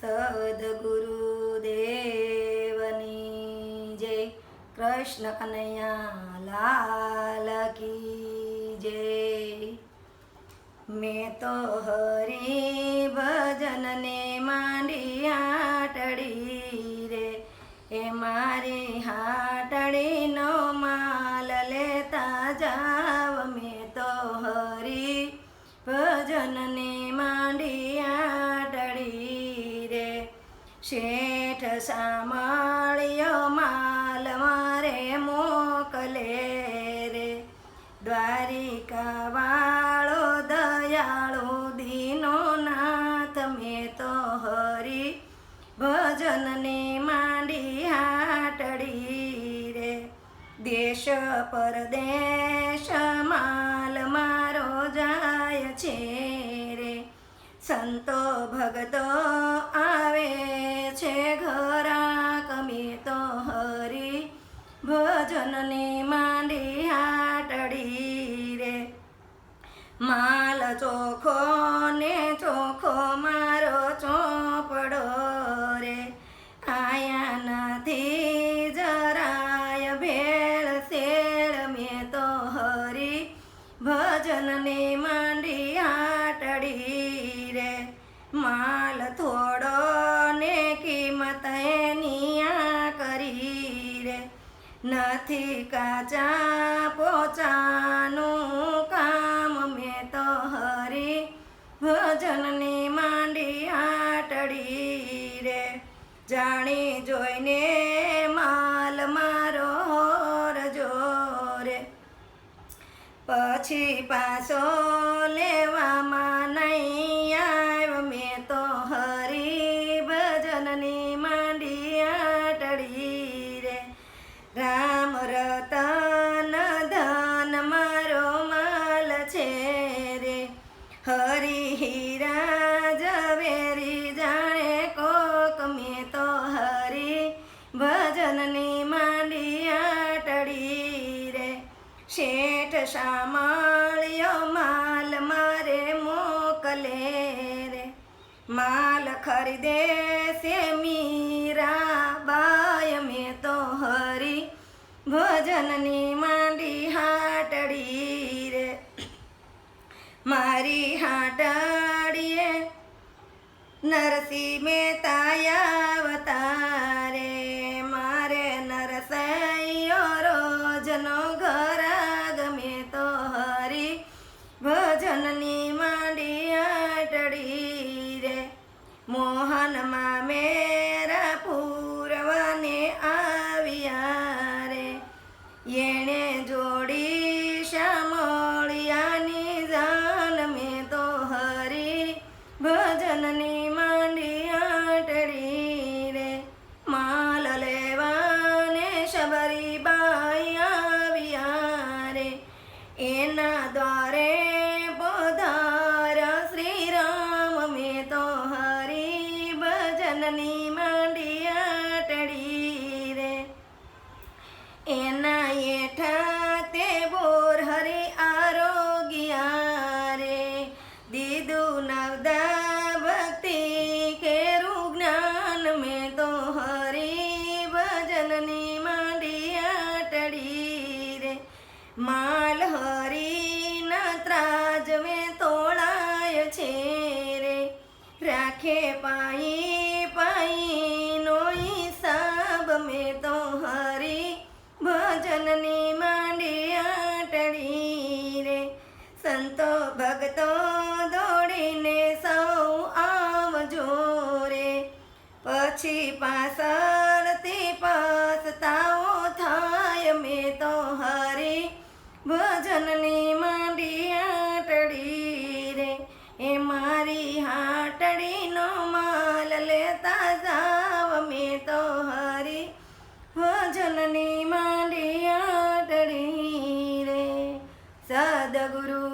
સદગુરુદેવની જય. કૃષ્ણ કનૈયા લાલ કી જય. મેં તો હરિ ભજનને માંડી હાટડી રે, એ મારી હાટડીનો માલ લેતા જાવ. મેં તો હરિ ભજનને માંડી હાટડી રે, શેઠ સાંભળ્યો માલ મારે મોકલે રે. દ્વારિકા વાળો દયાળો દીનો નાથ, મેં તો હરિ ભજનને માંડી હાટડી રે. દેશ પરદેશ માલ મારો જાય છે રે, સંતો ભગતો આવે છે ઘરાક. મેં તો હરિ ભજનને માંડી હાટડી રે. માલ ચોખ્ખો ને ચોખ્ખો મારો ચોપડો રે, આયા નથી જરાય ભેળ શેળ. મેં તો હરિ ભજનને માંડી હાટડી રે. માલ થોડો ને કિંમત એની આ કરી રે, નથી કાચા પોચાનું કામ. મેં તો હરિ ભજનને માંડી હાટડી રે. જાણી જોઈને માલ મારો હોરજો રે, પછી પાછો લેવામાં નહીં આવ. મેં તો હરિ ભજનને માંડી હાટડી રે. રામ રતન ધન મારો માલ છે રે, હરિ હીરા ઝવેરી જાણે કોક. મેં તો હરિ ભજનને માંડી હાટડી રે. શેઠ સાંભળ્યો માલ મારે મોકલે રે, માલ ખરીદે છે મીરાબાઈ. મેં તો હરિ ભજનને માંડી હાટડી રે. મારી હાટડીએ નરસિંહ મહેતા અવતારે, મારે નરસૈયો રોજનો ઘરાગ. મેં તો હરિ ભજનની માંડી હાટડી રે. મોહનમાં મેરા પૂરવાને આવ્યા રે, એણે જોડી શામળિયાની જાન. મેં તો હરિ ભજનની માંડી હાટડી રે. માલ લેવાને શબરીબાઈ આવ્યા રે, એના દ્વારે પધાર્યા શ્રી રામ. મેં તો હરિ ભજનની માંડી હાટડી રે. એના હેઠા તે બોર હરિ આરોગ્યા રે, દીધું નવદા ભક્તિ કેરું જ્ઞાન. મેં તો હરિ ભજનની માંડી હાટડી રે. માલ હરિના ત્રાજવે તોળાય છે રે, રાખે પાઈ પાઈનો હિસાબ. મેં તો હરિ ભજનની માંડી હાટડી રે. સંતો ભક્તો દોડીને સૌ આવજો રે, પછી પાછળથી પસ્તાવો થાય. મેં તો હરિ ભજનની માંડી હાટડી રે, એ મારી હાટડીનો માલ લેતા જાવ. મેં તો હરિ ભજનની માંડી હાટડી રે. સદગુરુ